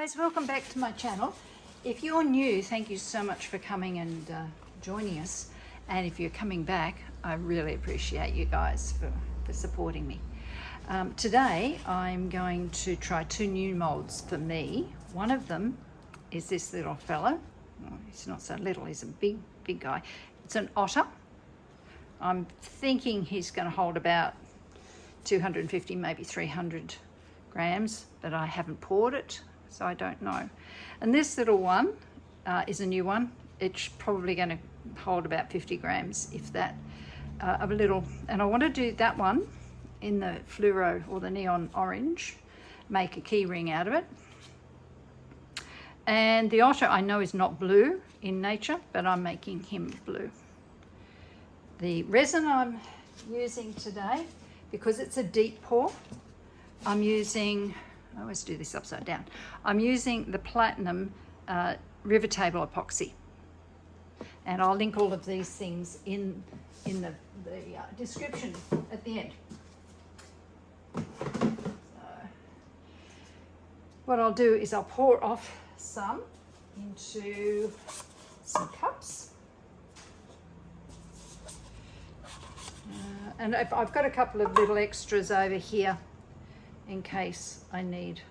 guys, welcome back to my channel. If you're new, thank you so much for coming and joining us, and if you're coming back, I really appreciate you guys for supporting me. Today I'm going to try two new molds for me. One of them is this little fellow. Oh, he's not so little, he's a big guy. It's an otter. I'm thinking he's going to hold about 250, maybe 300 grams, but I haven't poured it, so I don't know. And this little one is a new one. It's probably going to hold about 50 grams, if that, of a little. And I want to do that one in the fluoro or the neon orange, make a key ring out of it. And the otter I know is not blue in nature, but I'm making him blue. The resin I'm using today, because it's a deep pour, I'm using, I always do this upside down, I'm using the platinum river table epoxy. And I'll link all of these things in the description at the end. So, what I'll do is I'll pour off some into some cups. And I've got a couple of little extras over here in case I need,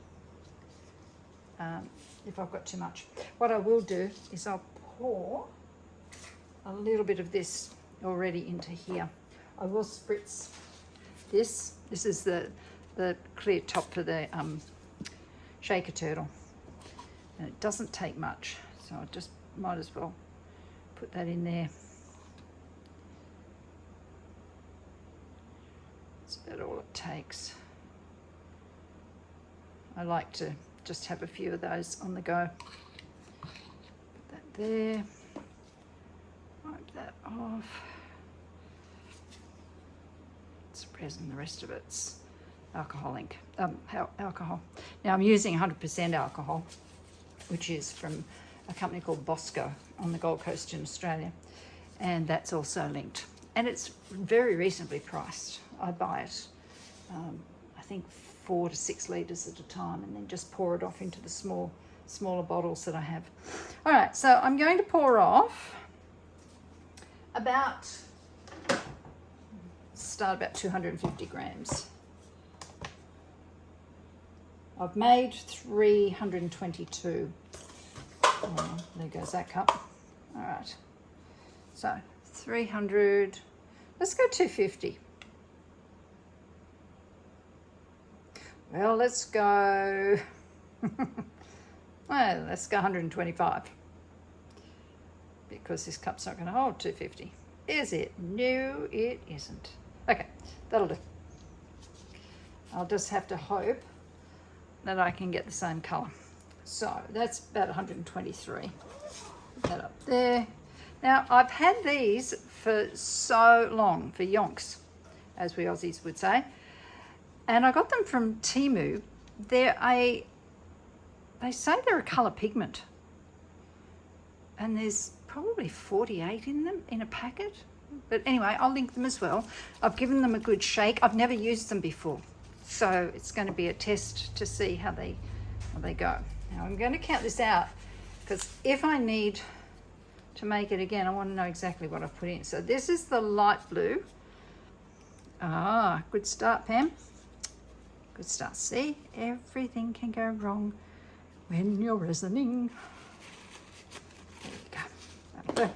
if I've got too much. What I will do is I'll pour a little bit of this already into here. I will spritz this. This is the clear top for the shaker turtle. And it doesn't take much, so I just might as well put that in there. That's about all it takes. I like to just have a few of those on the go. Put that there. Wipe that off. It's resin, the rest of it's alcohol ink. Alcohol. Now I'm using 100% alcohol, which is from a company called Bosco on the Gold Coast in Australia, and that's also linked. And it's very reasonably priced. I buy it, I think 4 to 6 litres at a time, and then just pour it off into the smaller bottles that I have. All right, so I'm going to pour off about 250 grams. I've made 322. Oh, there goes that cup. All right, so 300, let's go 250. Well, let's go, well, let's go 125, because this cup's not going to hold 250. Is it? No, it isn't. Okay, that'll do. I'll just have to hope that I can get the same colour. So that's about 123. Put that up there. Now, I've had these for so long, for yonks, as we Aussies would say. And I got them from Temu. They say they're a colour pigment. And there's probably 48 in them in a packet. But anyway, I'll link them as well. I've given them a good shake. I've never used them before, so it's going to be a test to see how they go. Now I'm going to count this out, because if I need to make it again, I want to know exactly what I've put in. So this is the light blue. Ah, good start, Pam. Good start. See, everything can go wrong when you're resining. There you go. That'll do.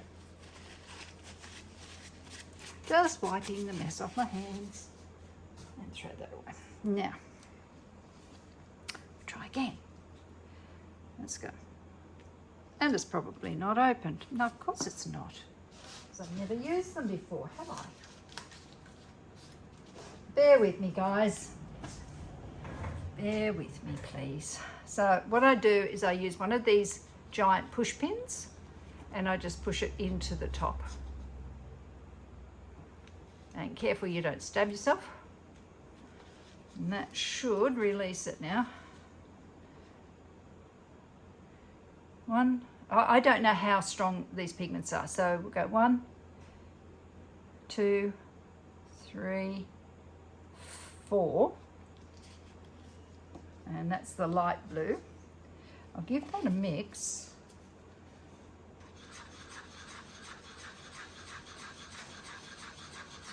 Just wiping the mess off my hands and throw that away. Now, try again. Let's go. And it's probably not opened. No, of course it's not, because I've never used them before, have I? Bear with me, guys. Bear with me, please. So what I do is I use one of these giant push pins, and I just push it into the top. And careful you don't stab yourself. And that should release it now. One, I don't know how strong these pigments are, so we'll go 1, 2, 3, 4. And that's the light blue. I'll give that a mix.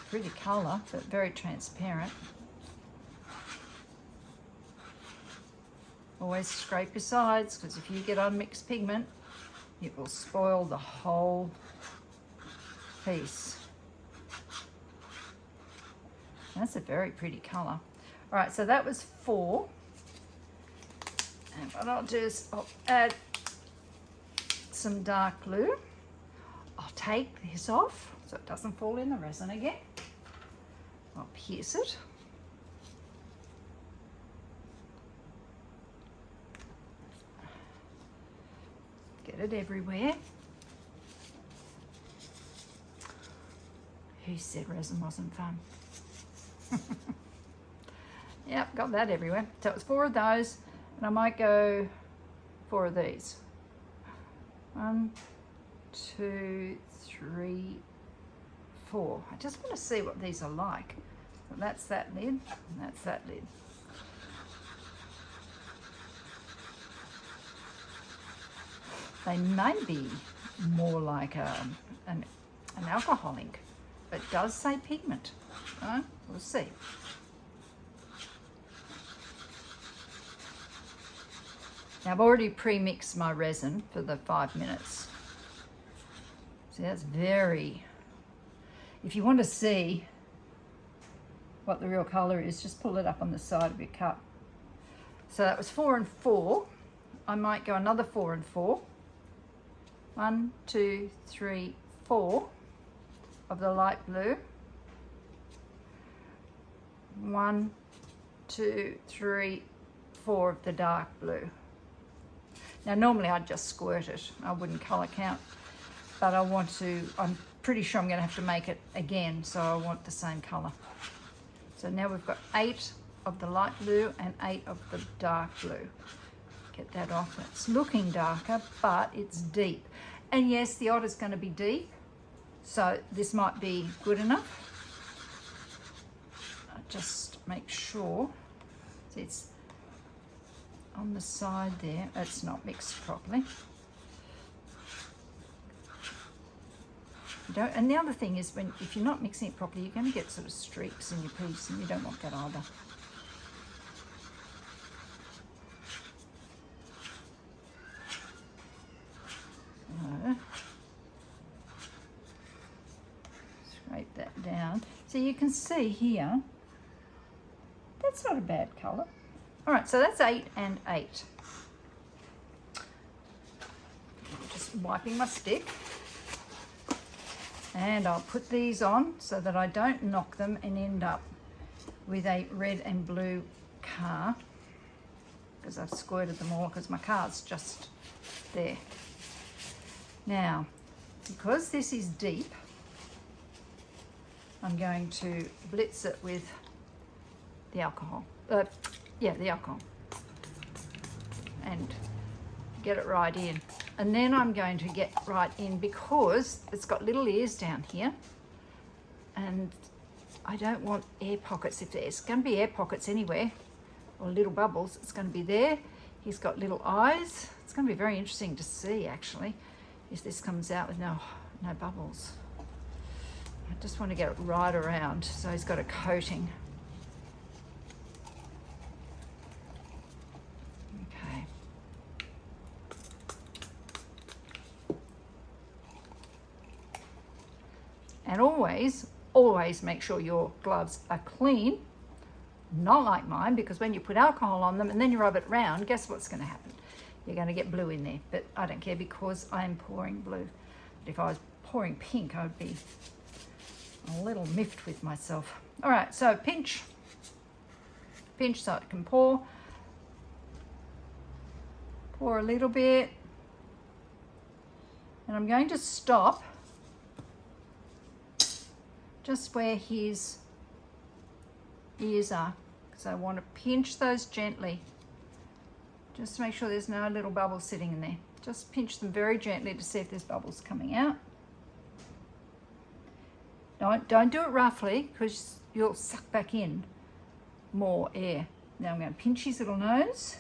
Pretty colour, but very transparent. Always scrape your sides, because if you get unmixed pigment, it will spoil the whole piece. That's a very pretty colour. All right, so that was 4. And what I'll do is I'll add some dark blue. I'll take this off so it doesn't fall in the resin again. I'll pierce it. Get it everywhere. Who said resin wasn't fun? Yep, got that everywhere. So it's 4 of those, and I might go 4 of these. 1, 2, 3, 4. I just want to see what these are like. So that's that lid, and that's that lid. They may be more like an alcohol ink, but it does say pigment. We'll see. Now I've already pre-mixed my resin for the 5 minutes. See, that's very, if you want to see what the real colour is, just pull it up on the side of your cup. So that was 4 and 4. I might go another 4 and 4. 1, 2, 3, 4 of the light blue. 1, 2, 3, 4 of the dark blue. Now normally I'd just squirt it, I wouldn't colour count, but I'm pretty sure I'm going to have to make it again, so I want the same colour. So now we've got 8 of the light blue and 8 of the dark blue. Get that off. It's looking darker, but it's deep. And yes, the Otter's going to be deep, so this might be good enough. Just make sure it's on the side there. It's not mixed properly. And the other thing is, if you're not mixing it properly, you're going to get sort of streaks in your piece, and you don't want that either. Scrape that down. So you can see here, that's not a bad colour. All right, so that's 8 and 8. Just wiping my stick. And I'll put these on so that I don't knock them and end up with a red and blue car, because I've squirted them all because my car's just there. Now, because this is deep, I'm going to blitz it with the alcohol. The alcohol. And get it right in. And then I'm going to get right in, because it's got little ears down here, and I don't want air pockets. If there's going to be air pockets anywhere, or little bubbles, it's going to be there. He's got little eyes. It's going to be very interesting to see, actually, if this comes out with no bubbles. I just want to get it right around so he's got a coating. Okay. And always make sure your gloves are clean, not like mine, because when you put alcohol on them and then you rub it round, guess what's going to happen? You're going to get blue in there, but I don't care because I'm pouring blue. But if I was pouring pink, I would be a little miffed with myself. All right, so pinch so it can pour. Pour a little bit. And I'm going to stop just where his ears are, because I want to pinch those gently, just to make sure there's no little bubbles sitting in there. Just pinch them very gently to see if there's bubbles coming out. Don't do it roughly, because you'll suck back in more air. Now I'm going to pinch his little nose.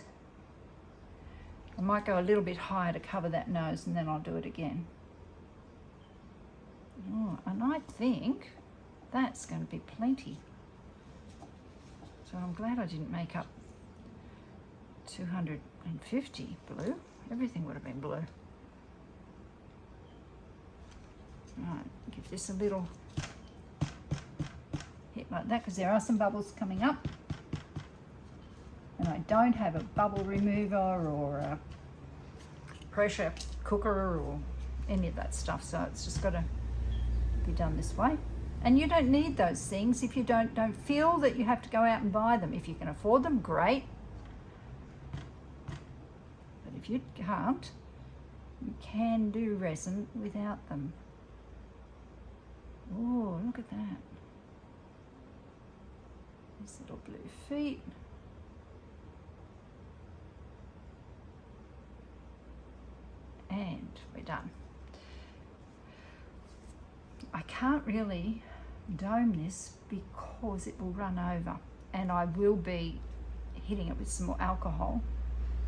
I'm might go a little bit higher to cover that nose, and then I'll do it again. Oh, and I think that's going to be plenty. So I'm glad I didn't make up 250 blue. Everything would have been blue. Right, give this a little hit like that, because there are some bubbles coming up. And I don't have a bubble remover or a pressure cooker or any of that stuff, so it's just got to be done this way. And you don't need those things if you don't feel that you have to go out and buy them. If you can afford them, great. But if you can't, you can do resin without them. Oh, look at that. These little blue feet. And we're done. I can't really dome this because it will run over, and I will be hitting it with some more alcohol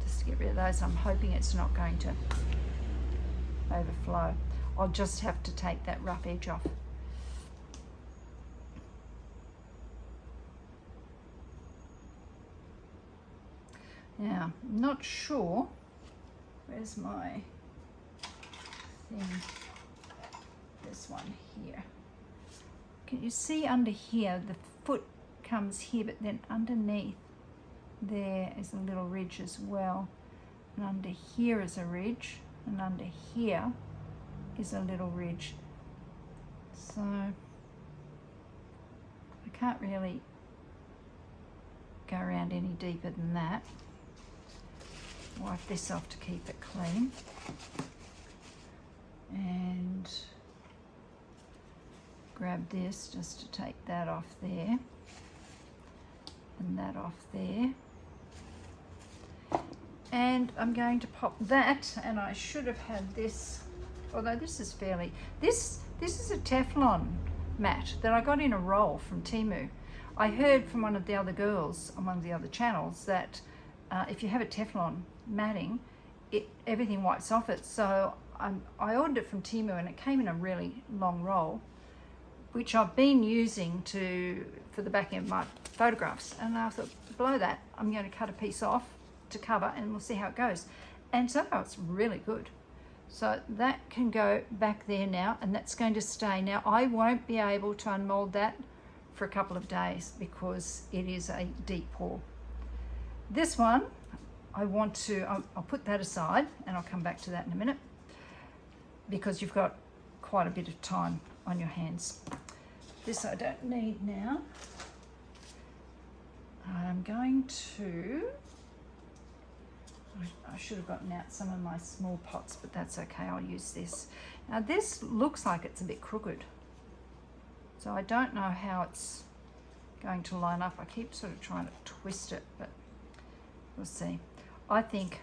just to get rid of those. I'm hoping it's not going to overflow. I'll just have to take that rough edge off. Now, I'm not sure, where's my thing? This one here. Can you see under here, the foot comes here, but then underneath there is a little ridge as well. And under here is a ridge, and under here is a little ridge. So I can't really go around any deeper than that. Wipe this off to keep it clean. And grab this just to take that off there and that off there. And I'm going to pop that, and I should have had this, although this is fairly, this is a Teflon mat that I got in a roll from Temu. I heard from one of the other girls on one of the other channels that if you have a Teflon matting, everything wipes off it. So I ordered it from Temu, and it came in a really long roll, which I've been using for the back end of my photographs. And I thought, below that, I'm going to cut a piece off to cover, and we'll see how it goes. And so far, it's really good. So that can go back there now, and that's going to stay. Now, I won't be able to unmold that for a couple of days because it is a deep pour. This one, I'll put that aside, and I'll come back to that in a minute, because you've got quite a bit of time on your hands. This I don't need now. I'm going to, I should have gotten out some of my small pots, but that's okay, I'll use this. Now this looks like it's a bit crooked, so I don't know how it's going to line up. I keep sort of trying to twist it, but we'll see. I think,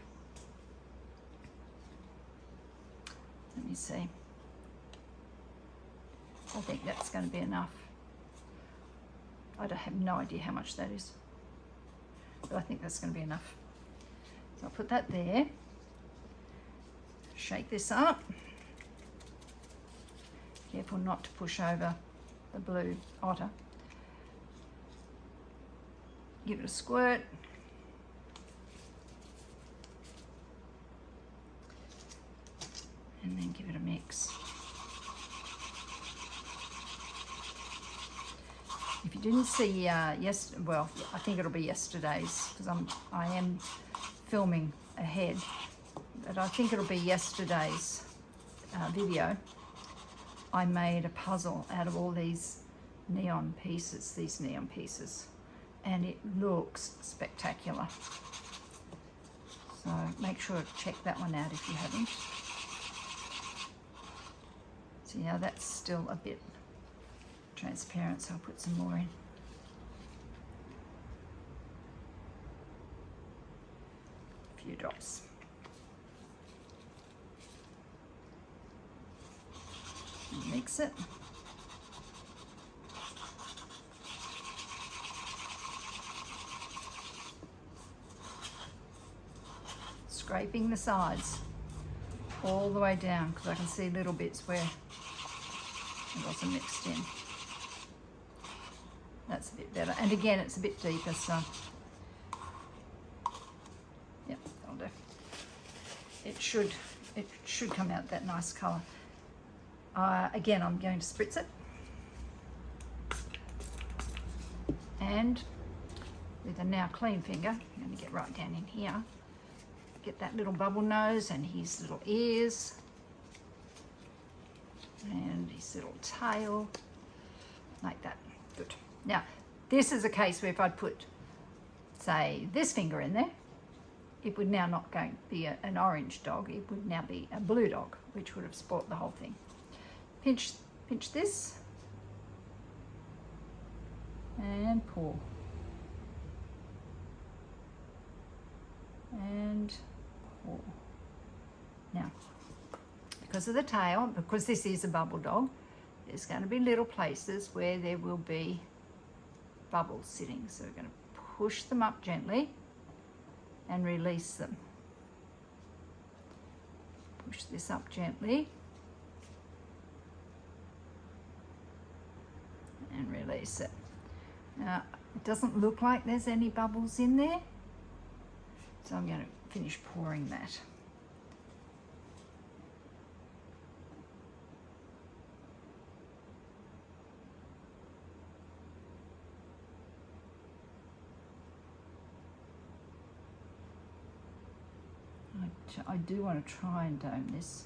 let me see. I think that's going to be enough. I have no idea how much that is, but I think that's going to be enough. So I'll put that there. Shake this up. Careful not to push over the blue Otter. Give it a squirt. And then give it a mix. If you didn't see well, I think it'll be yesterday's, because I am filming ahead, but I think it'll be yesterday's video. I made a puzzle out of all these neon pieces, and it looks spectacular. So make sure to check that one out if you haven't. So now that's still a bit transparent, so I'll put some more in. A few drops. And mix it. scraping the sides all the way down because I can see little bits where it wasn't mixed in. That's a bit better. And again, it's a bit deeper, so yep, that'll do. It should come out that nice colour. Again, I'm going to spritz it. And with a now clean finger, I'm going to get right down in here. Get that little bubble nose and his little ears. And his little tail. Like that. Good. Now, this is a case where if I'd put, say, this finger in there, it would now not going to be an orange dog. It would now be a blue dog, which would have spoilt the whole thing. Pinch this. And pour. And pour. Now, because of the tail, because this is a bubble dog, there's going to be little places where there will be bubbles sitting. So we're going to push them up gently and release them. Push this up gently and release it. Now, it doesn't look like there's any bubbles in there, so I'm going to finish pouring that. I do want to try and dome this.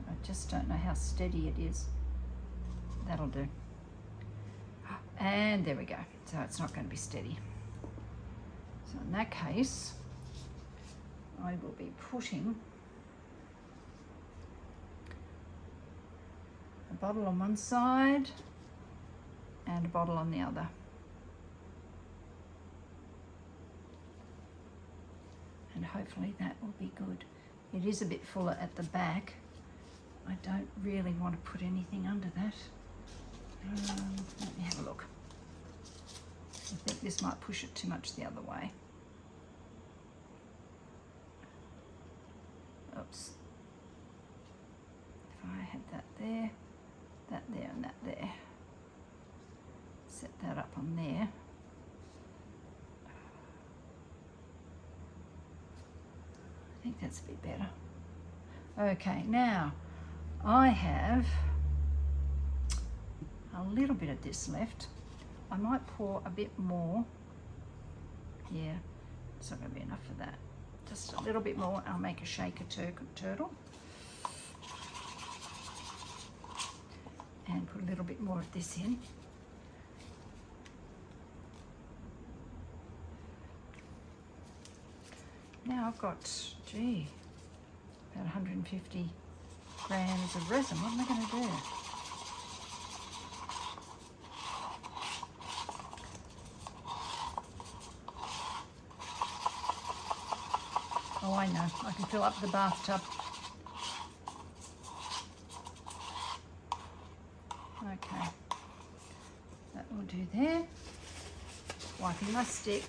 I just don't know how steady it is. That'll do. And there we go. So it's not going to be steady. So in that case, I will be putting a bottle on one side and a bottle on the other. And hopefully that will be good. It is a bit fuller at the back. I don't really want to put anything under that. Let me have a look. I think this might push it too much the other way. Oops. If I had that there, and that there. Set that up on there. I think that's a bit better. Okay, now I have a little bit of this left. I might pour a bit more here. It's not going to be enough for that. Just a little bit more. I'll make a shaker turtle. And put a little bit more of this in. Now I've got, gee, about 150 grams of resin. What am I going to do? Oh, I know. I can fill up the bathtub. Okay. That will do there. Wiping my stick.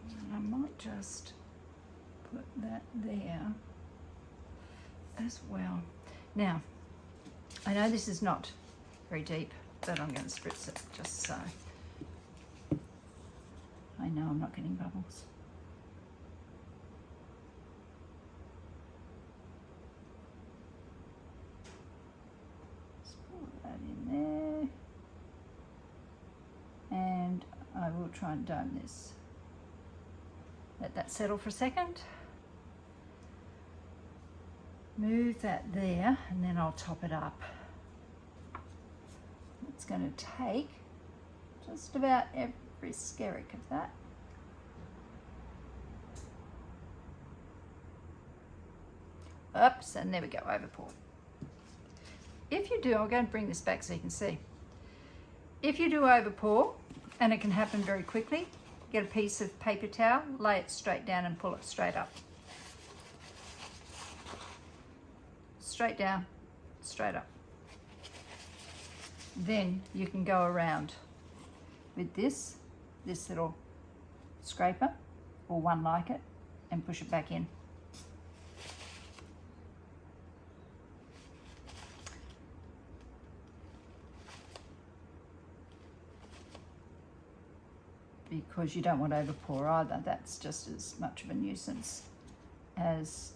And I might just put that there as well. Now, I know this is not very deep, but I'm going to spritz it just so. I know I'm not getting bubbles. Just pour that in there. And I will try and dome this. Let that settle for a second. Move that there, and then I'll top it up. It's going to take just about every skerrick of that. Oops, and there we go, over pour. If you do, I'll go and bring this back so you can see. If you do over pour, and it can happen very quickly, get a piece of paper towel, lay it straight down and pull it straight up. Straight down, straight up. Then you can go around with this this little scraper or one like it and push it back in. Because you don't want to over pour either. That's just as much of a nuisance as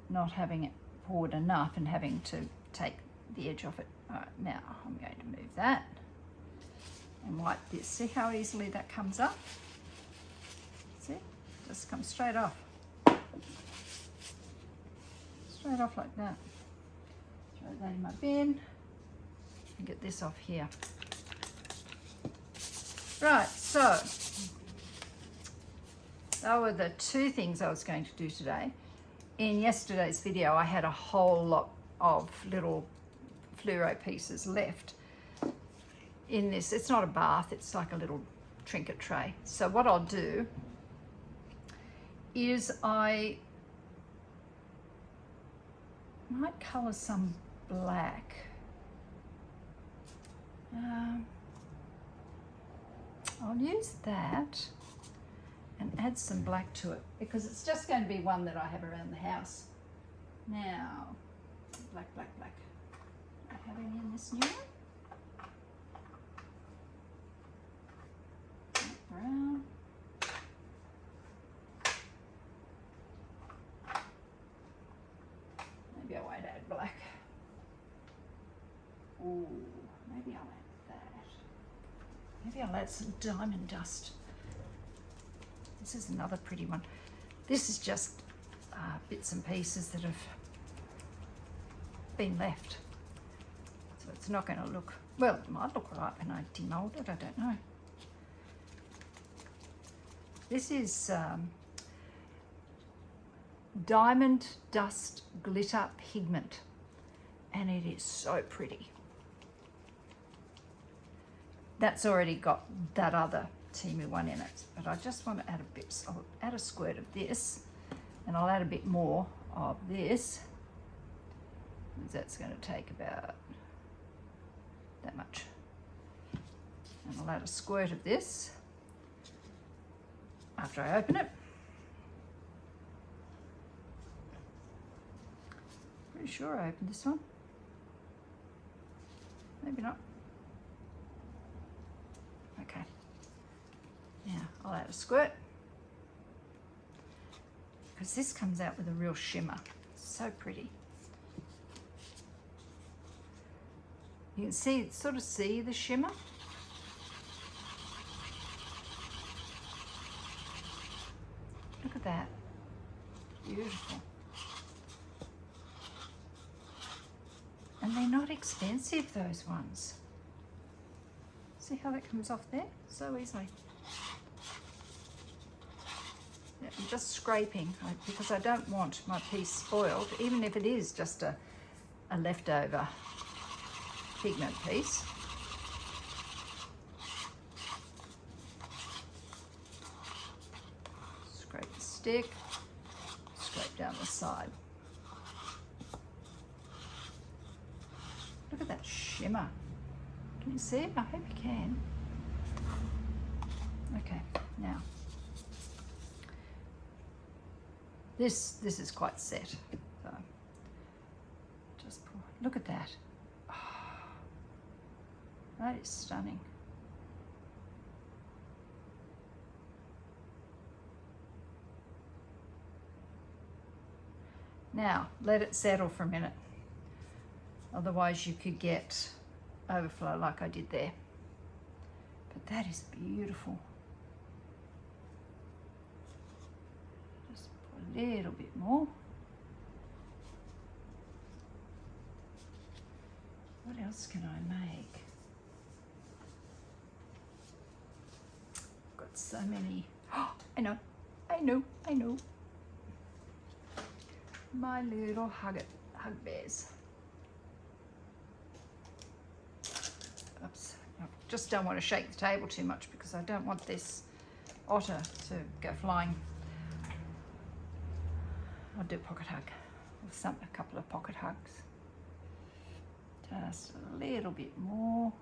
not having it poured enough and having to take the edge off it. All right, now I'm going to move that and wipe this. See how easily that comes up? See? Just comes straight off. Straight off like that. Throw that in my bin and get this off here. Right, so that were the two things I was going to do today. In yesterday's video, I had a whole lot of little fluoro pieces left in this. It's not a bath, it's like a little trinket tray. So what I'll do is I might colour some black. I'll use that and add some black to it because it's just going to be one that I have around the house. Now, black. I have any in this new one? Brown. Maybe I won't add black. Ooh, maybe I'll add that. Maybe I'll add some diamond dust. This is another pretty one. This is just bits and pieces that have been left. So it's not going to look, well, it might look right when I demold it, I don't know. This is diamond dust glitter pigment, and it is so pretty. That's already got that other Temu one in it, but I just want to add a bit. So I'll add a squirt of this, and I'll add a bit more of this. That's going to take about that much. And I'll add a squirt of this after I open it. Pretty sure I opened this one. Maybe not. Okay. Now I'll add a squirt because this comes out with a real shimmer. So pretty. You can see, sort of see the shimmer. Look at that. Beautiful. And they're not expensive, those ones. See how that comes off there? So easily. Yeah, I'm just scraping because I don't want my piece spoiled, even if it is just a leftover pigment piece. Scrape the stick, scrape down the side. Look at that shimmer. Can you see it? I hope you can. Okay, now this is quite set. So just pour. Look at that. Oh, that is stunning. Now let it settle for a minute. Otherwise you could get overflow like I did there. But that is beautiful. Just put a little bit more. What else can I make? I've got so many. Oh, I know. My little hug bears. Oops, I just don't want to shake the table too much because I don't want this otter to go flying. I'll do a pocket hug, or a couple of pocket hugs. Just a little bit more.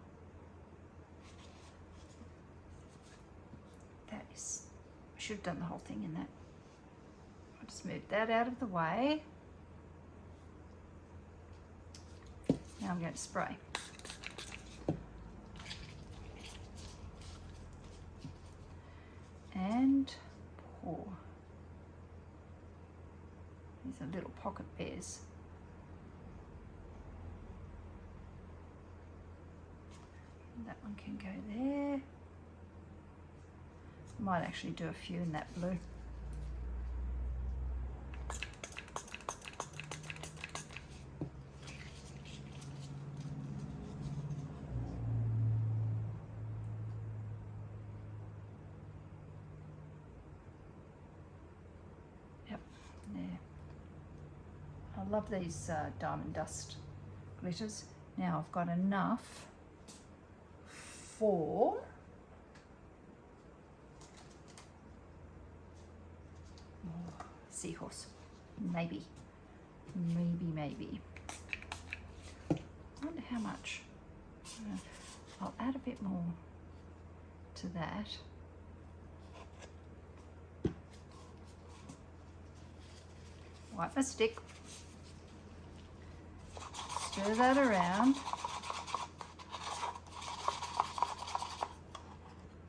should have done the whole thing in that. I'll just move that out of the way. Now I'm going to spray. And pour. These are little pocket bears. That one can go there. Might actually do a few in that blue. Yep, there. I love these diamond dust glitters. Now I've got enough for seahorse. Maybe. I wonder how much. I'll add a bit more to that. Wipe my stick. Stir that around.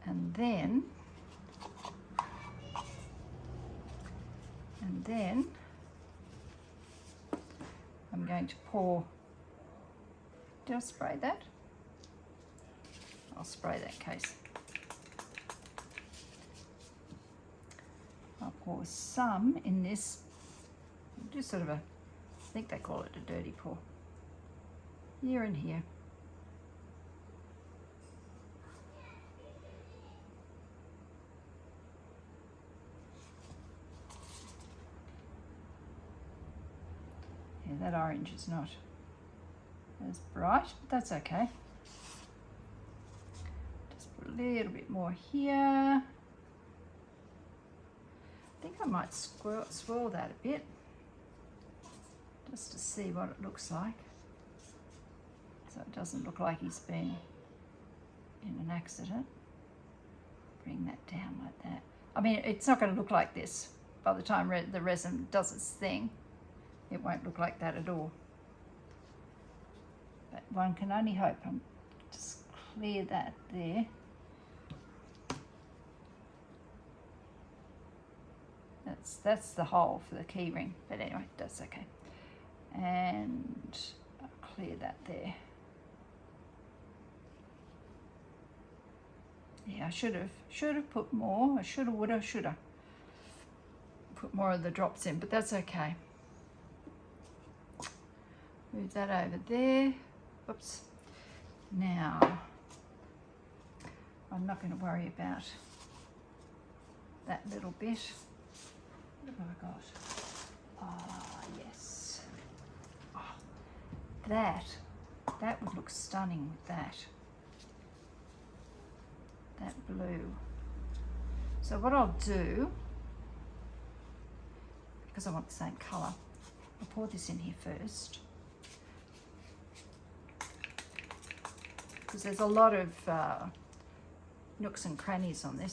And then I'm going to pour. Did I spray that? I'll spray that case. I'll pour some in this, just sort of a, I think they call it a dirty pour. Here and here. That orange is not as bright, but that's okay. Just put a little bit more here. I think I might swirl that a bit, just to see what it looks like. So it doesn't look like he's been in an accident. Bring that down like that. I mean, it's not going to look like this by the time the resin does its thing. It won't look like that at all. But one can only hope. I'm just clear that there. That's the hole for the key ring. But anyway, that's okay. And I'll clear that there. Yeah, I should have put more. I should have put more of the drops in, but that's okay. Move that over there. Oops. Now, I'm not going to worry about that little bit. What have I got? Ah, yes. Oh, that would look stunning with that. That blue. So what I'll do, because I want the same colour, I'll pour this in here first. Because there's a lot of nooks and crannies on this.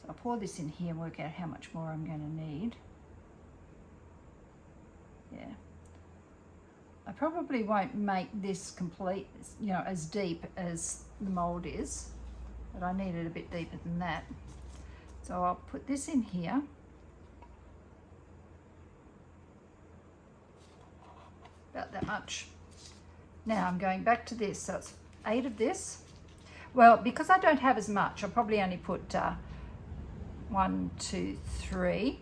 So I'll pour this in here and work out how much more I'm going to need. Yeah. I probably won't make this complete, you know, as deep as the mould is, but I need it a bit deeper than that. So I'll put this in here. About that much. Now I'm going back to this, so it's 8 of this. Well, because I don't have as much, I'll probably only put 1, 2, 3.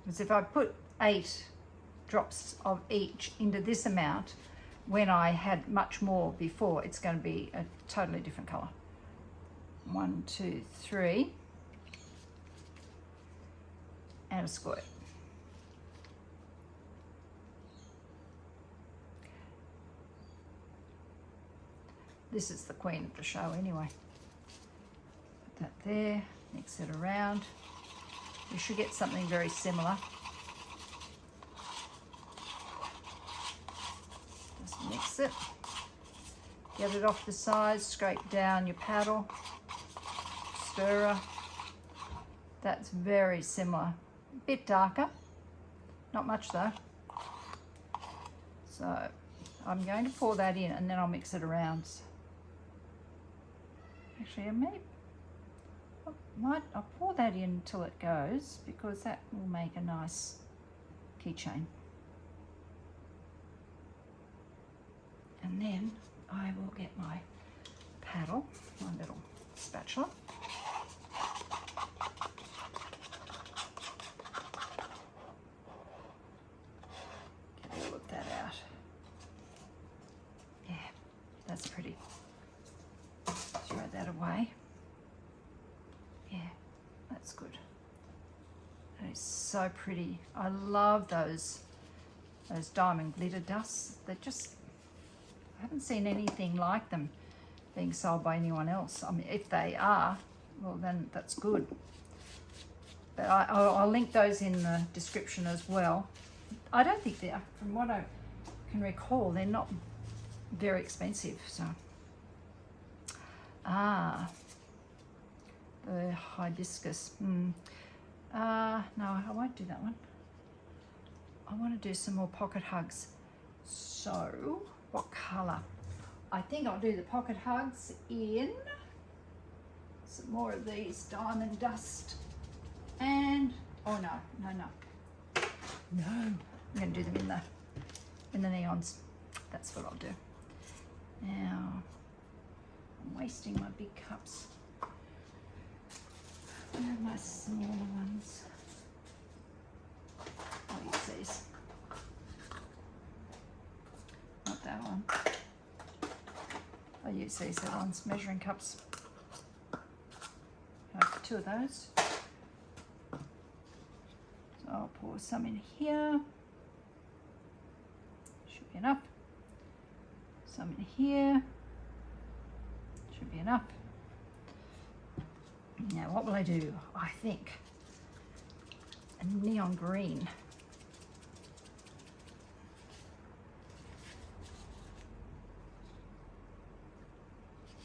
Because if I put 8 drops of each into this amount, when I had much more before, it's going to be a totally different colour. 1, 2, 3. And a squirt. This is the queen of the show anyway. Put that there, mix it around. You should get something very similar. Just mix it. get it off the sides, scrape down your paddle, stirrer. That's very similar, a bit darker, not much though. So I'm going to pour that in and then I'll mix it around. Actually, I'll pour that in until it goes, because that will make a nice keychain. And then I will get my paddle, my little spatula. Get all of that out. Yeah, that's pretty. Throw that away. Yeah, that's good. That is so pretty. I love those diamond glitter dusts. They're just, I haven't seen anything like them being sold by anyone else. I mean, if they are, well then that's good. But I'll link those in the description as well. I don't think they're, from what I can recall, they're not very expensive. So, the hibiscus. No, I won't do that one. I want to do some more pocket hugs. So, what colour? I think I'll do the pocket hugs in some more of these diamond dust. And, oh no. I'm going to do them in the neons. That's what I'll do. Now, I'm wasting my big cups. Where are my smaller ones? I'll use these. Not that one. I'll use these other ones, measuring cups. I have 2 of those. So I'll pour some in here. Should be enough. Some in here. Should be enough. Now what will I do? I think a neon green.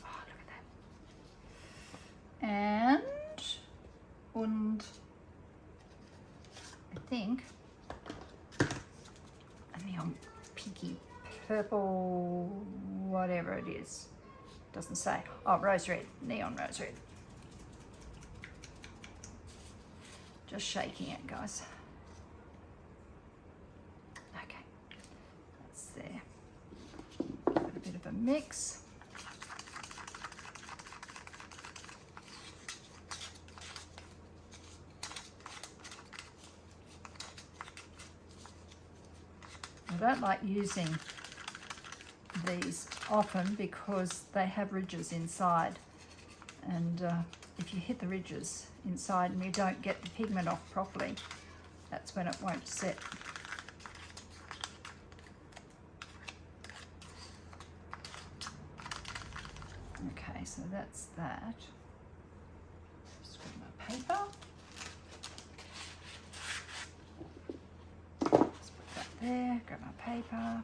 Oh, look at that. And I think a neon pinky purple, whatever it is. Doesn't say. Oh, rose red, neon rose red. Just shaking it, guys. Okay, that's there. Got a bit of a mix. I don't like using these often because they have ridges inside, and if you hit the ridges inside and you don't get the pigment off properly, that's when it won't set. Okay, so that's that. Just grab my paper. Just put that there, grab my paper.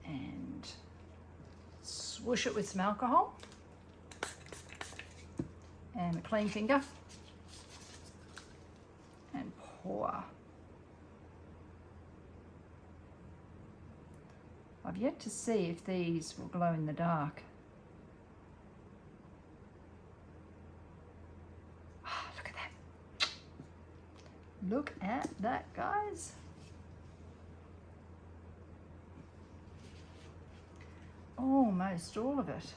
And swoosh it with some alcohol and a clean finger and pour. I've yet to see if these will glow in the dark. Oh, look at that. Look at that, guys. Almost all of it.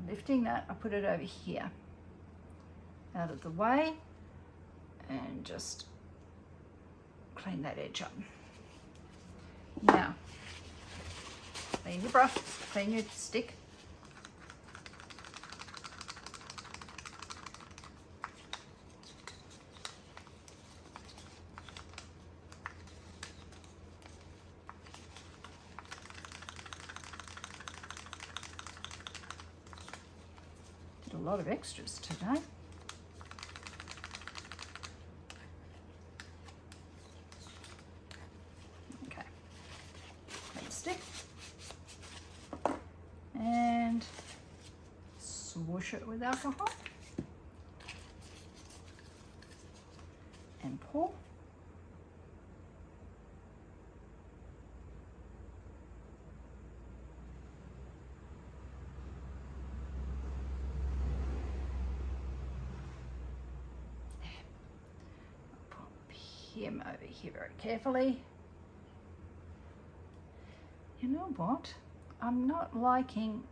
Lifting that, I put it over here, out of the way, and just clean that edge up. Now, clean your brush, clean your stick. A lot of extras today. Okay. wash it with alcohol and pour. Him over here very carefully. You know what? I'm not liking,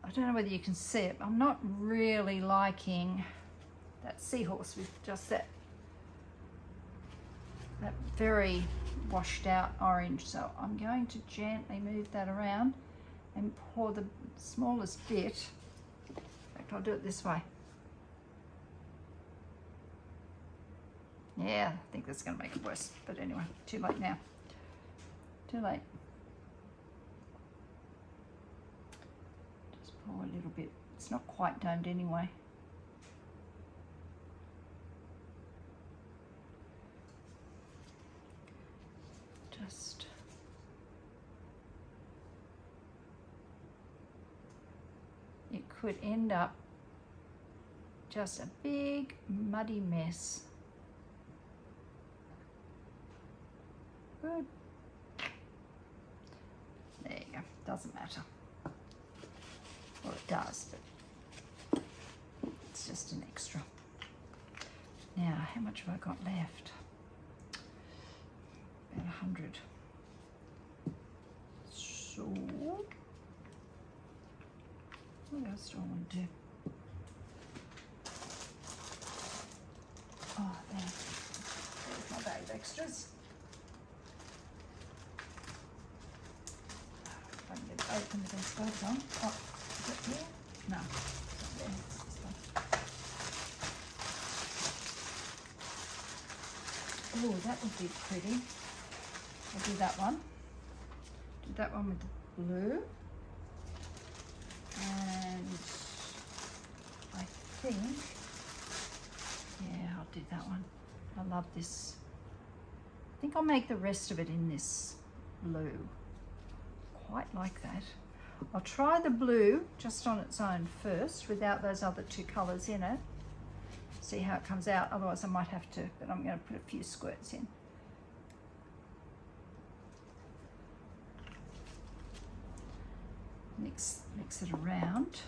I don't know whether you can see it, I'm not really liking that seahorse with just that very washed out orange. So I'm going to gently move that around and pour the smallest bit. In fact, I'll do it this way. Yeah, I think that's going to make it worse. But anyway, too late now. Too late. Just pour a little bit. It's not quite domed anyway. Just it could end up just a big muddy mess. Good. There you go. Doesn't matter. Well, it does, but it's just an extra. Now, how much have I got left? About 100. So, what else do I want to do? Oh, there's my bag of extras. I can get it open with these gloves on. Oh, is it here? No, it's not there. It's this one. Oh, that would be pretty. I'll do that one. Do that one with the blue. And I think, yeah, I'll do that one. I love this. I think I'll make the rest of it in this blue. Quite like that. I'll try the blue just on its own first without those other two colours in it. See how it comes out, otherwise I might have to, but I'm going to put a few squirts in. Mix it around.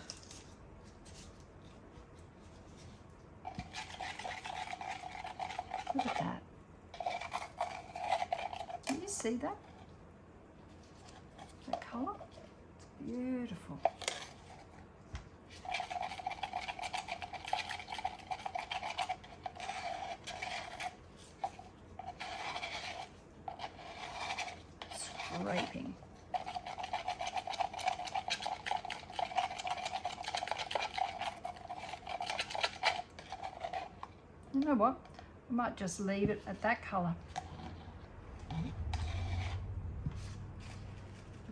Look at that. Can you see that? The colour? It's beautiful. Scraping. You know what? I might just leave it at that colour.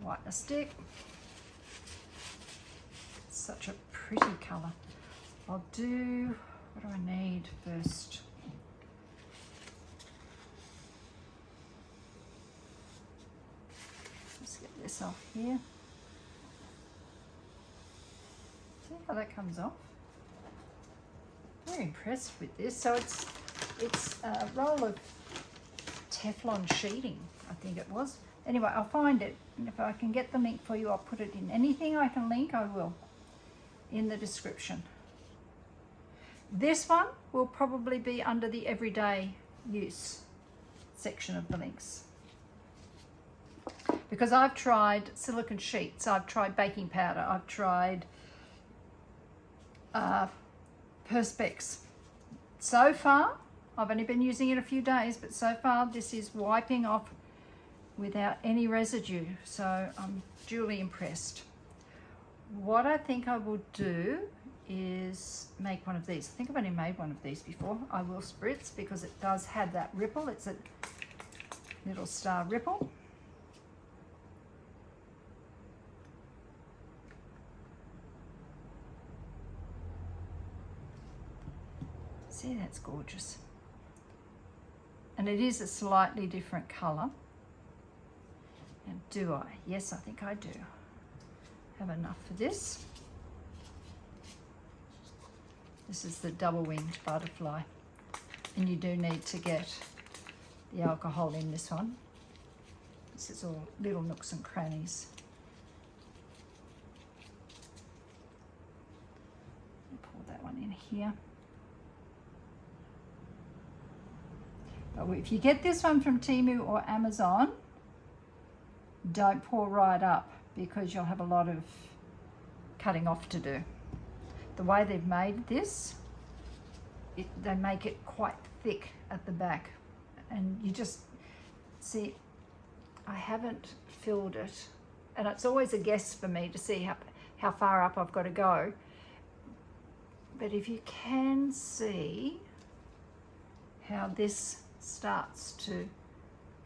Whiten a stick. It's such a pretty colour. I'll do, what do I need first? Let's get this off here. See how that comes off? Very impressed with this. So it's a roll of Teflon sheeting, I think it was. Anyway, I'll find it, and if I can get the link for you, I'll put it in. Anything I can link, I will, in the description. This one will probably be under the everyday use section of the links. Because I've tried silicone sheets, I've tried baking powder, I've tried Perspex. So far, I've only been using it a few days, but so far this is wiping off without any residue, so I'm duly impressed. What I think I will do is make one of these. I think I've only made one of these before. I will spritz because it does have that ripple. It's a little star ripple. See, that's gorgeous. And it is a slightly different colour. And do I? Yes, I think I do. Have enough for this. This is the double-winged butterfly. And you do need to get the alcohol in this one. This is all little nooks and crannies. Pour that one in here. But if you get this one from Temu or Amazon, don't pour right up because you'll have a lot of cutting off to do. The way they've made this, they make it quite thick at the back, and you just see, I haven't filled it, and it's always a guess for me to see how far up I've got to go. But if you can see how this starts to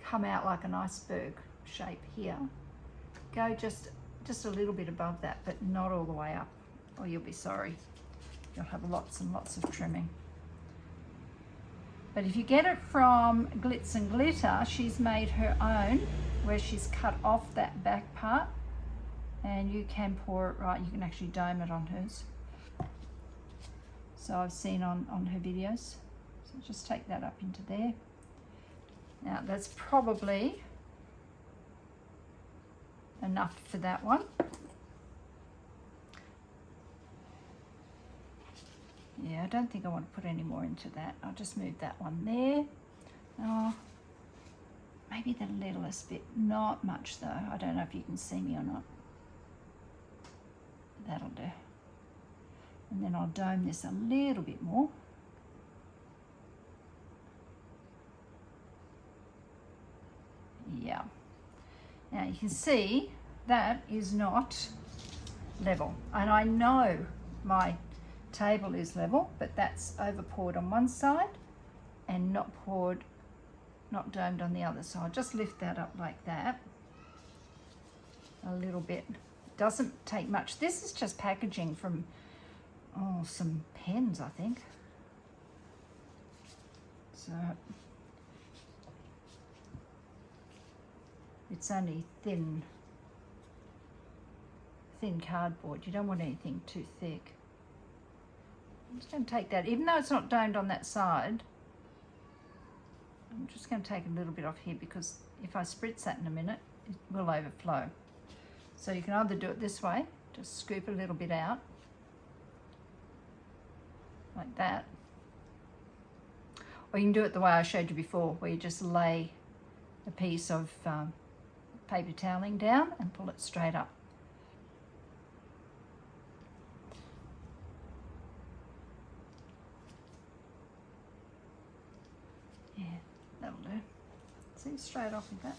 come out like an iceberg shape here, go just a little bit above that, but not all the way up, or you'll be sorry. You'll have lots and lots of trimming. But if you get it from Glitz and Glitter, she's made her own where she's cut off that back part, and you can pour it right. You can actually dome it on hers. So I've seen on her videos. So just take that up into there. Now that's probably enough for that one. Yeah, I don't think I want to put any more into that. I'll just move that one there. Oh, maybe the littlest bit. Not much though. I don't know if you can see me or not. That'll do. And then I'll dome this a little bit more. Yeah. Now you can see that is not level. And I know my table is level, but that's over poured on one side and not domed on the other. So I'll just lift that up like that a little bit. Doesn't take much. This is just packaging from some pens, I think. So it's only thin cardboard. You don't want anything too thick. I'm just going to take that, even though it's not domed on that side, I'm just going to take a little bit off here because if I spritz that in a minute, it will overflow. So you can either do it this way, just scoop a little bit out, like that. Or you can do it the way I showed you before, where you just lay a piece of paper toweling down and pull it straight up. Yeah, that'll do. See, straight off with that.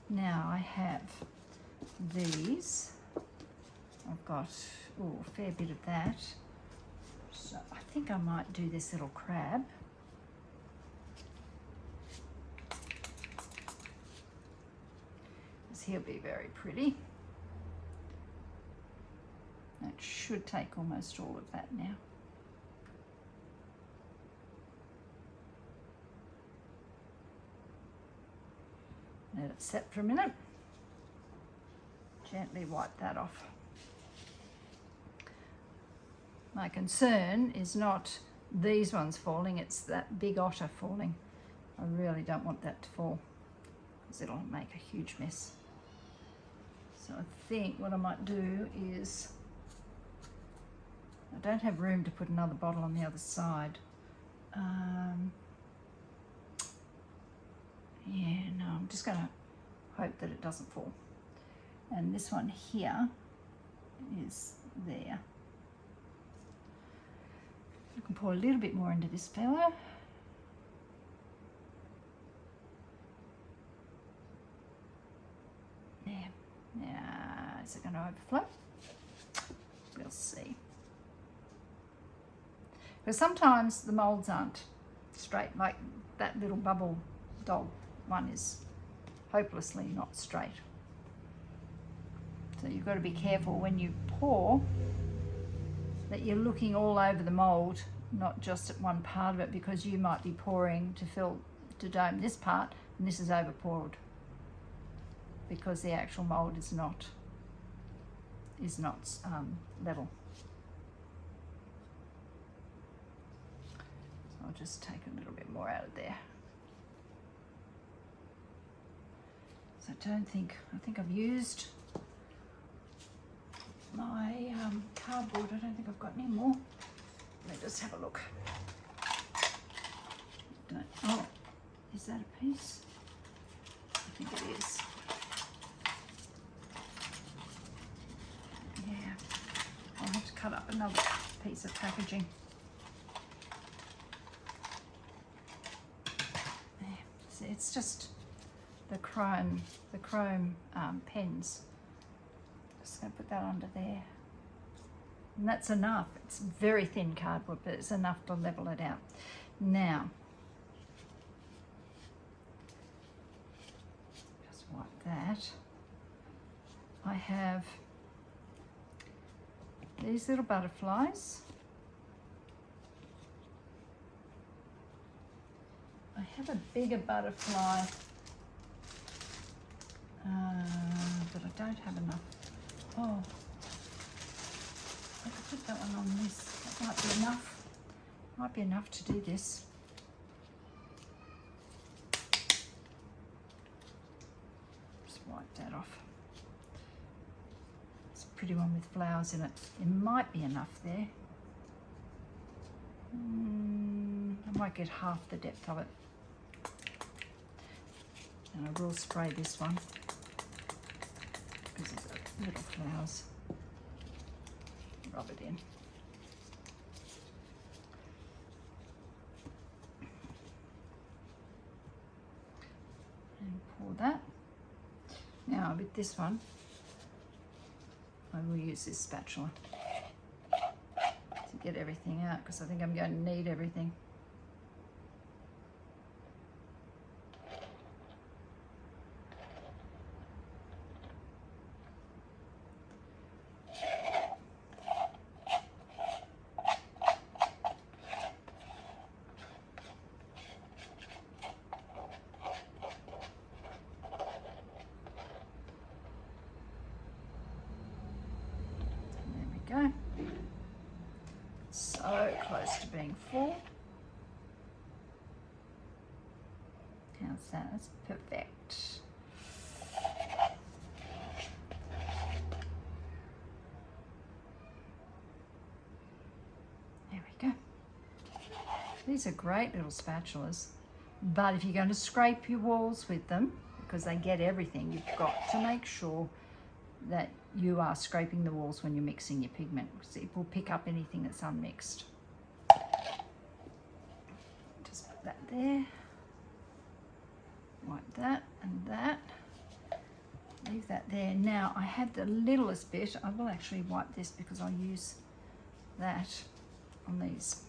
Now I have these. I've got a fair bit of that. So I think I might do this little crab. Because he'll be very pretty. That should take almost all of that now. Let it set for a minute. Gently wipe that off. My concern is not these ones falling, it's that big otter falling. I really don't want that to fall because it'll make a huge mess. So I think what I might do is, I don't have room to put another bottle on the other side. Yeah, no, I'm just going to hope that it doesn't fall. And this one here is there. You can pour a little bit more into this fella. There. Now, is it going to overflow? We'll see. Because sometimes the molds aren't straight, like that little bubble dog one is hopelessly not straight. So you've got to be careful when you pour that you're looking all over the mold, not just at one part of it, because you might be pouring to dome this part and this is over poured because the actual mold is not level. just take a little bit more out of there. So I think I've used my cardboard. I don't think I've got any more. Let me just have a look. Oh, is that a piece? I think it is. Yeah, I'll have to cut up another piece of packaging. There. See, it's just the chrome pens. Just going to put that under there. And that's enough. It's very thin cardboard, but it's enough to level it out. Now, just wipe that. I have these little butterflies. I have a bigger butterfly, but I don't have enough. Oh, I could put that one on this. That might be enough. Might be enough to do this. Just wipe that off. It's a pretty one with flowers in it. It might be enough there. I might get half the depth of it. And I will spray this one because it's got little flowers. Rub it in. And pour that. Now with this one, I will use this spatula to get everything out because I think I'm going to need everything. Go. So close to being full. How's that? That's perfect. There we go. These are great little spatulas, but if you're going to scrape your walls with them, because they get everything, you've got to make sure that you are scraping the walls when you're mixing your pigment, because it will pick up anything that's unmixed. Just put that there. Wipe that and that. Leave that there. Now I had the littlest bit. I will actually wipe this because I'll use that on these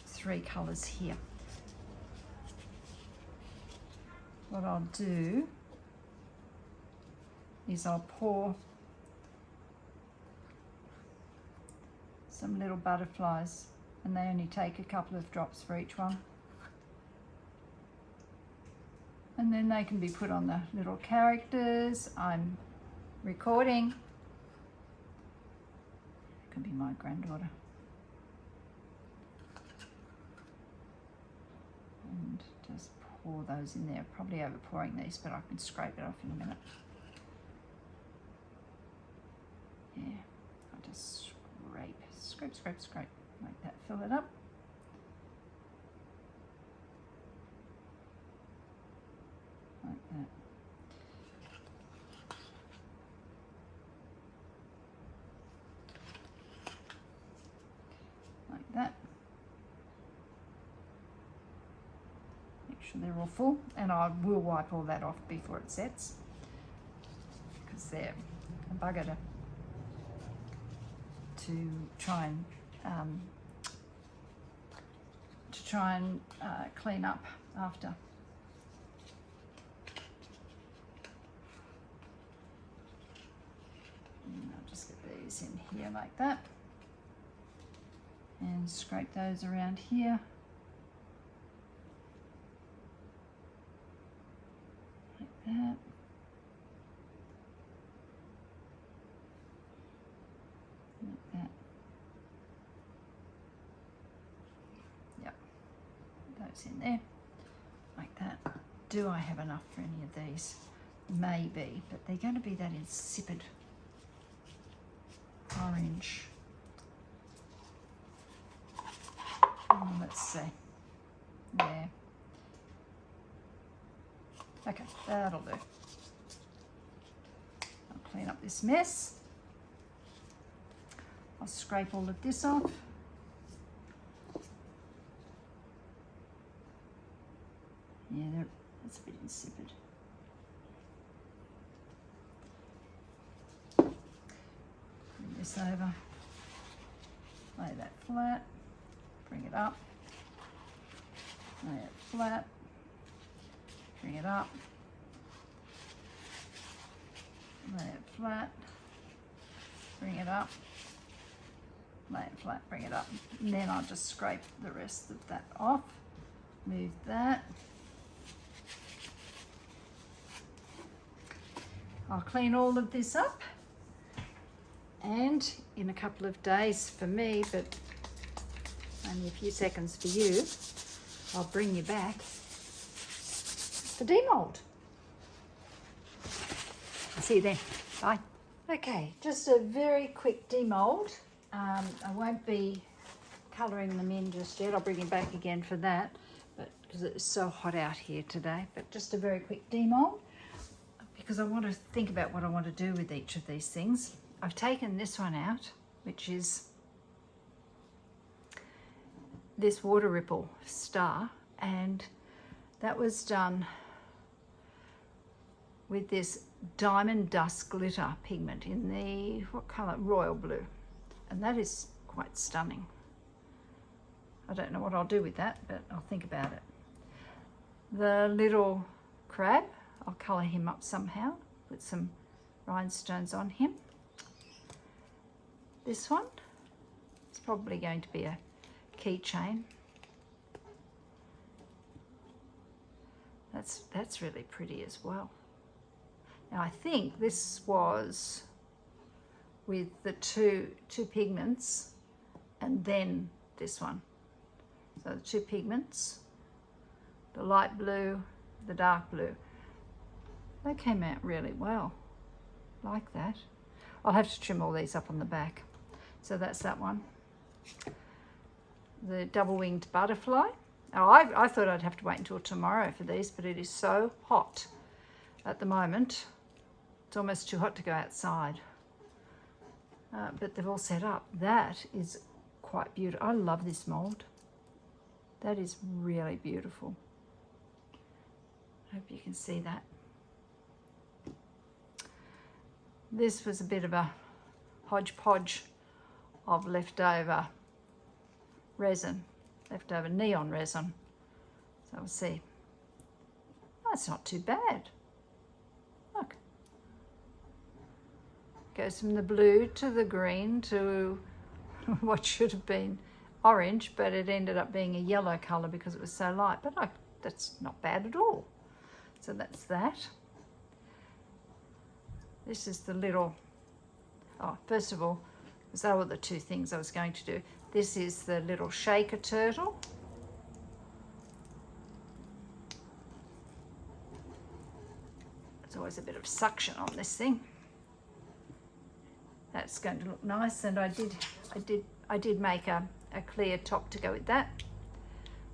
three colours here. What I'll do is I'll pour some little butterflies, and they only take a couple of drops for each one. And then they can be put on the little characters. I'm recording. It could be my granddaughter. And just pour those in there. Probably over pouring these, but I can scrape it off in a minute. Yeah, I'll just scrape, like that, fill it up. Like that. Like that. Make sure they're all full, and I will wipe all that off before it sets, because they're a bugger to try and clean up after. And I'll just get these in here like that and scrape those around here like that. Like that. Yep. goes in there, like that. Do I have enough for any of these? Maybe, but they're going to be that insipid orange. Let's see. There. Okay, that'll do. I'll clean up this mess. I'll scrape all of this off. Yeah, that's a bit insipid. Bring this over. Lay that flat. Bring it up. Lay it flat. Bring it up. Lay it flat. Bring it up. Lay it flat, bring it up. And then I'll just scrape the rest of that off. Move that. I'll clean all of this up. And in a couple of days for me, but only a few seconds for you, I'll bring you back the demold. I'll see you then. Bye. Okay, just a very quick demold. I won't be colouring them in just yet. I'll bring you back again for that, but because it's so hot out here today. But just a very quick demold because I want to think about what I want to do with each of these things. I've taken this one out, which is this water ripple star, and that was done with this diamond dust glitter pigment in the, what colour? Royal blue. And that is quite stunning. I don't know what I'll do with that, but I'll think about it. The little crab, I'll colour him up somehow, put some rhinestones on him. This one, it's probably going to be a keychain. That's really pretty as well. Now I think this was with the two pigments and then this one. So the two pigments, the light blue, the dark blue. They came out really well, like that. I'll have to trim all these up on the back. So that's that one. The double-winged butterfly. Oh, I thought I'd have to wait until tomorrow for these, but it is so hot at the moment. It's almost too hot to go outside. But they've all set up. That is quite beautiful. I love this mould. That is really beautiful. I hope you can see that. This was a bit of a hodgepodge of leftover resin, leftover neon resin. So we'll see. That's not too bad. Look. Goes from the blue to the green to what should have been orange, but it ended up being a yellow colour because it was so light. But that's not bad at all. So that's that. This is the little, oh, first of all, because they were the two things I was going to do. This is the little shaker turtle. There's always a bit of suction on this thing. That's going to look nice, and I did make a clear top to go with that.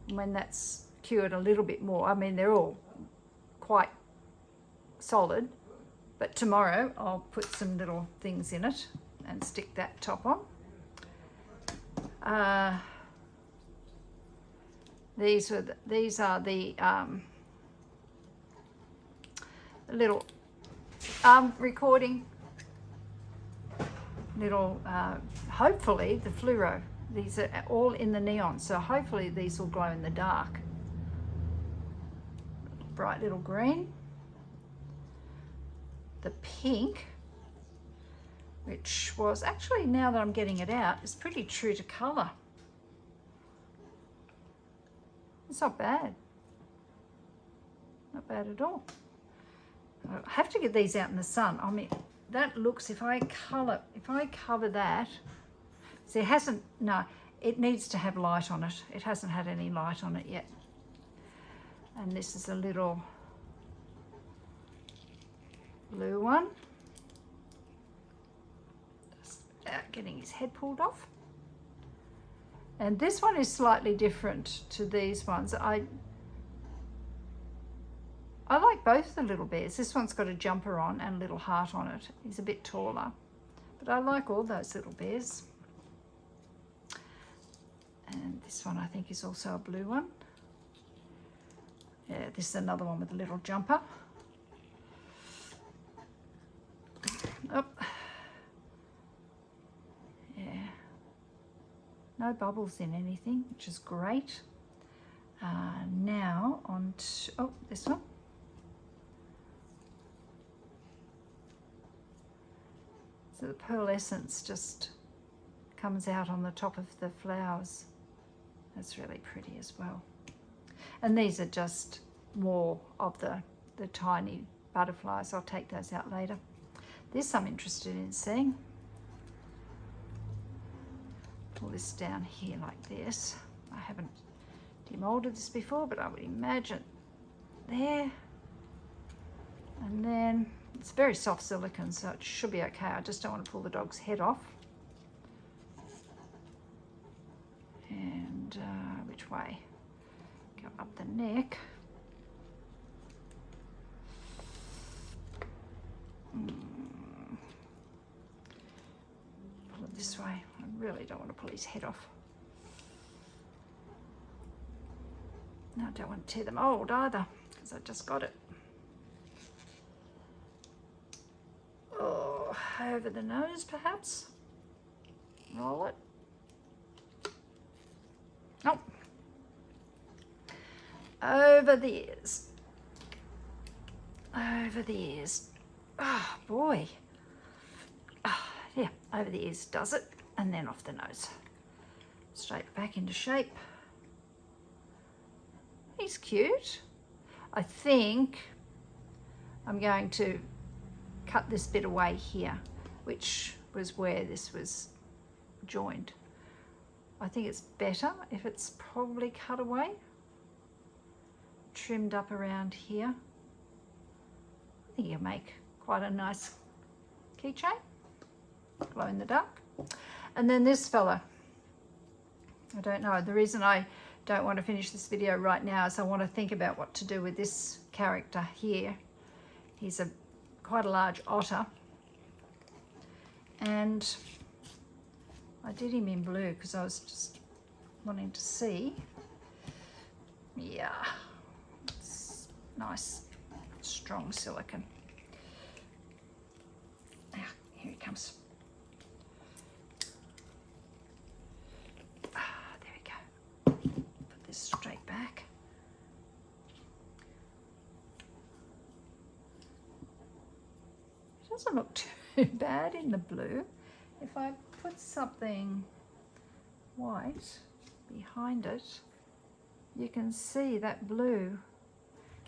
And when that's cured a little bit more, I mean they're all quite solid, but tomorrow I'll put some little things in it and stick that top on. These are the little recording little, hopefully the fluoro. These are all in the neon, so hopefully these will glow in the dark. Bright little green. The pink, which was actually, now that I'm getting it out, is pretty true to colour. It's not bad. Not bad at all. I have to get these out in the sun. I mean, that looks, if I cover that, see, it hasn't, no, it needs to have light on it. It hasn't had any light on it yet. And this is a little blue one. Just getting his head pulled off. And this one is slightly different to these ones. I like both the little bears. This one's got a jumper on and a little heart on it. He's a bit taller. But I like all those little bears. And this one I think is also a blue one. Yeah, this is another one with a little jumper. Oh. Yeah. No bubbles in anything, which is great. Now on to, oh, this one. So the pearl essence just comes out on the top of the flowers. That's really pretty as well. And these are just more of the tiny butterflies. I'll take those out later. This I'm interested in seeing. Pull this down here like this. I haven't demolded this before, but I would imagine there. And then it's very soft silicone, so it should be okay. I just don't want to pull the dog's head off. And which way? Go up the neck. Pull it this way. I really don't want to pull his head off. No, I don't want to tear the mold either, because I just got it. Oh, over the nose perhaps. Roll it. Oh. Over the ears. Over the ears. Oh boy. Oh, yeah, over the ears does it. And then off the nose. Straight back into shape. He's cute. I think I'm going to cut this bit away here, which was where this was joined. I think it's better if it's probably cut away, trimmed up around here. I think you'll make quite a nice keychain, glow in the dark. And then this fella, I don't know, the reason I don't want to finish this video right now is I want to think about what to do with this character here. He's quite a large otter, and I did him in blue because I was just wanting to see. Yeah, it's nice, strong silicone. Ah, here he comes. Ah, there we go. Put this straight back. It doesn't look too bad in the blue. If I put something white behind it, you can see that blue.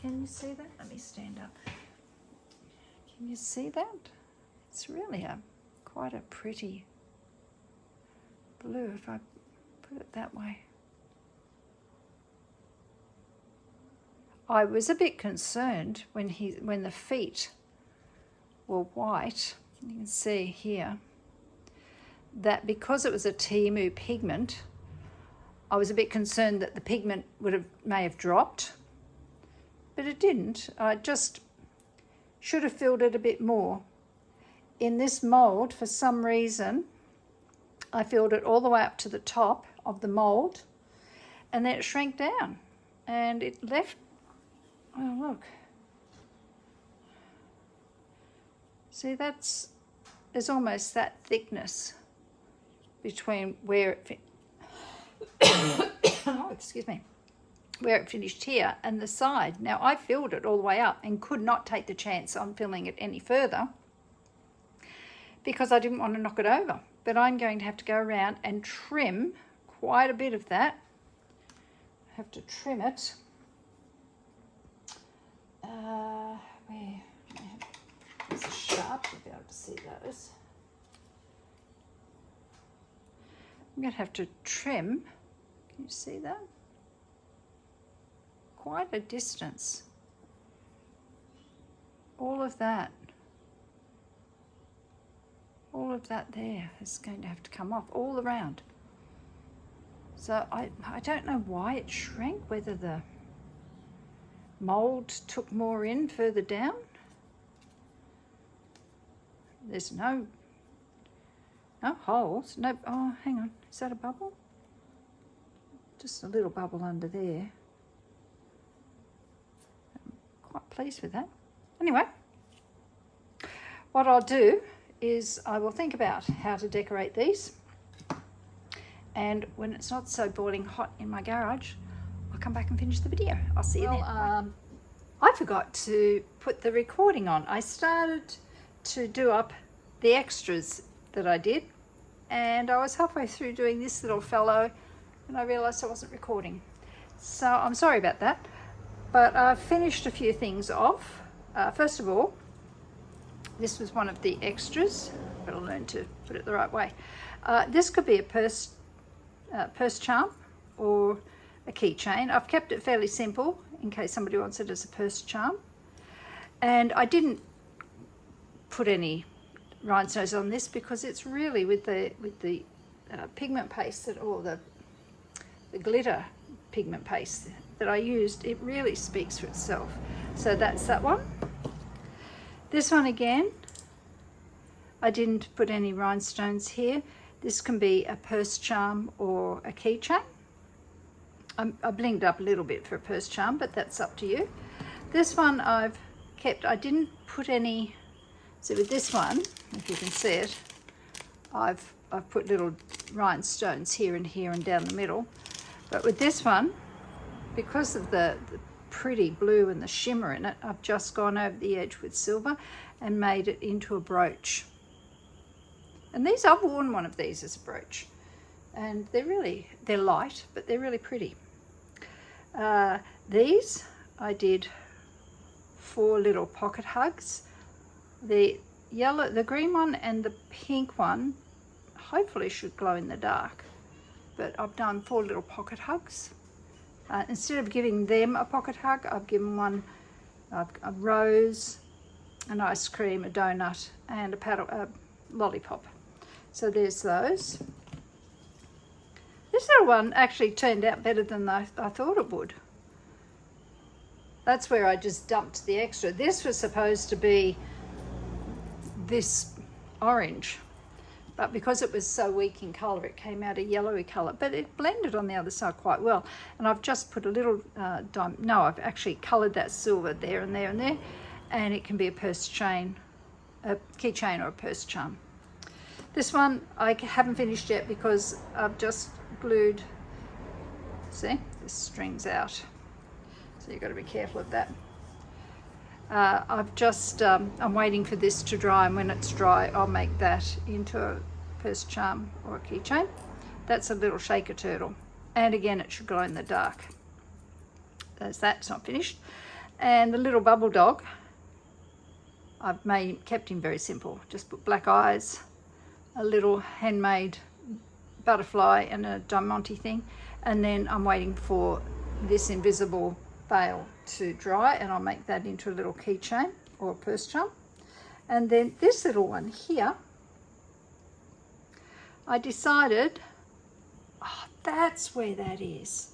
Can you see that? Let me stand up. Can you see that? It's really quite a pretty blue if I put it that way. I was a bit concerned when the feet were white. You can see here that because it was a Temu pigment, I was a bit concerned that the pigment may have dropped, but it didn't. I just should have filled it a bit more. In this mold, for some reason, I filled it all the way up to the top of the mold, and then it shrank down, and it left, oh look. See, there's almost that thickness between where it oh, excuse me, where it finished here and the side. Now I filled it all the way up and could not take the chance on filling it any further because I didn't want to knock it over. But I'm going to have to go around and trim quite a bit of that. I have to trim it. Where? This is sharp, you'll be able to see those. I'm going to have to trim, can you see that? quite a distance. All of that there is going to have to come off all around. So I don't know why it shrank, whether the mould took more in further down. There's no holes. No, oh, hang on. Is that a bubble? Just a little bubble under there. I'm quite pleased with that. Anyway, what I'll do is I will think about how to decorate these. And when it's not so boiling hot in my garage, I'll come back and finish the video. I'll see you then. I forgot to put the recording on. I started to do up the extras that I did, and I was halfway through doing this little fellow and I realized I wasn't recording. So I'm sorry about that, but I've finished a few things off. First of all, this was one of the extras. I've got to learn to put it the right way. This could be a purse charm or a keychain. I've kept it fairly simple in case somebody wants it as a purse charm. And I didn't put any rhinestones on this because it's really with the pigment paste or the glitter pigment paste that I used, it really speaks for itself. So that's that one. This one again, I didn't put any rhinestones here. This can be a purse charm or a keychain. I blinged up a little bit for a purse charm, but that's up to you. This one I've kept, I didn't put any, so with this one, if you can see it, I've put little rhinestones here and down the middle. But with this one, because of the pretty blue and the shimmer in it, I've just gone over the edge with silver and made it into a brooch. And these, I've worn one of these as a brooch, and they're light, but they're really pretty. These, I did 4 little pocket hugs. The yellow, the green one and the pink one hopefully should glow in the dark, but I've done 4 little pocket hugs. Instead of giving them a pocket hug, I've given one a rose, an ice cream, a donut, and a lollipop. So there's those. This little one actually turned out better than I thought it would. That's where I just dumped the extra. This was supposed to be this orange, but because it was so weak in colour, it came out a yellowy colour, but it blended on the other side quite well. And I've just put a little I've actually coloured that silver there and there and there, and it can be a purse chain, a keychain or a purse charm. This one I haven't finished yet because I've just glued, see, this string's out, so you've got to be careful of that. I'm waiting for this to dry, and when it's dry I'll make that into a purse charm or a keychain. That's a little shaker turtle, and again it should glow in the dark. There's that, it's not finished. And the little bubble dog, I've kept him very simple. Just put black eyes, a little handmade butterfly and a diamante thing, and then I'm waiting for this invisible veil to dry, and I'll make that into a little keychain or a purse charm. And then this little one here, I decided, that's where that is.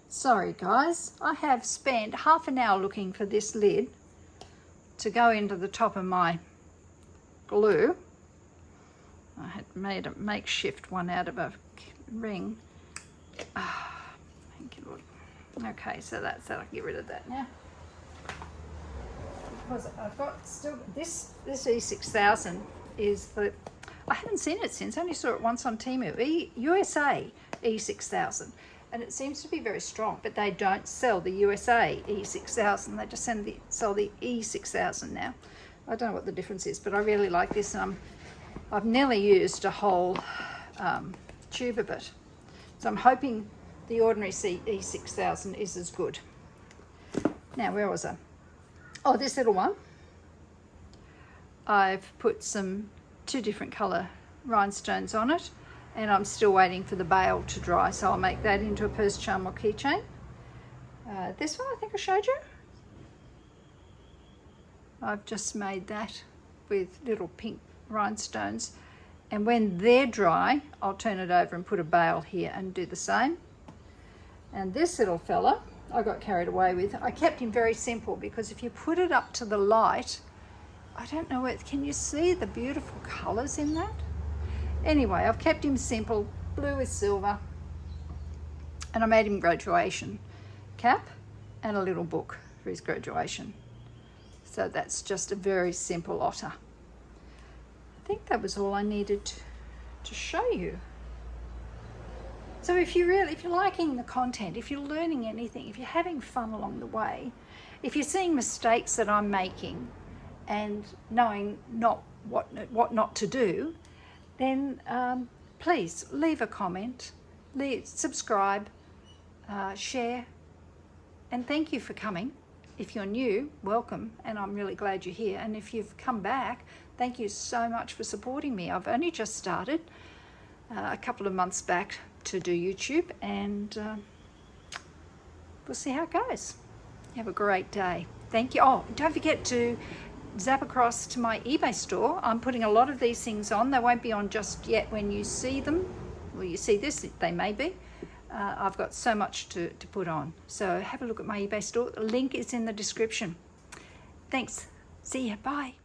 Sorry guys, I have spent half an hour looking for this lid to go into the top of my glue. I had made a makeshift one out of a ring. Thank you, Lord. Okay, so that's that. I'll get rid of that now. Because I've got still this E6000 is I haven't seen it since. I only saw it once on Temu. USA E6000, and it seems to be very strong. But they don't sell the USA E6000. They just sell the E6000 now. I don't know what the difference is, but I really like this, and I've nearly used a whole tube of it. So I'm hoping the ordinary E6000 is as good. Now, where was I? Oh, this little one. I've put 2 different colour rhinestones on it, and I'm still waiting for the bail to dry, so I'll make that into a purse charm or keychain. This one I think I showed you. I've just made that with little pink rhinestones, and when they're dry I'll turn it over and put a bale here and do the same. And this little fella I got carried away with. I kept him very simple because if you put it up to the light, I don't know where, can you see the beautiful colours in that? Anyway, I've kept him simple, blue with silver, and I made him graduation cap and a little book for his graduation. So that's just a very simple otter. I think that was all I needed to show you. So if you're liking the content, if you're learning anything, if you're having fun along the way, if you're seeing mistakes that I'm making and knowing what not to do, then please leave a comment, subscribe, share, and thank you for coming. If you're new, welcome, and I'm really glad you're here. And if you've come back, thank you so much for supporting me. I've only just started a couple of months back to do YouTube, and we'll see how it goes. Have a great day. Thank you. Oh, don't forget to zap across to my eBay store. I'm putting a lot of these things on. They won't be on just yet when you see them. Well, you see this, they may be. I've got so much to put on. So have a look at my eBay store. The link is in the description. Thanks. See ya. Bye.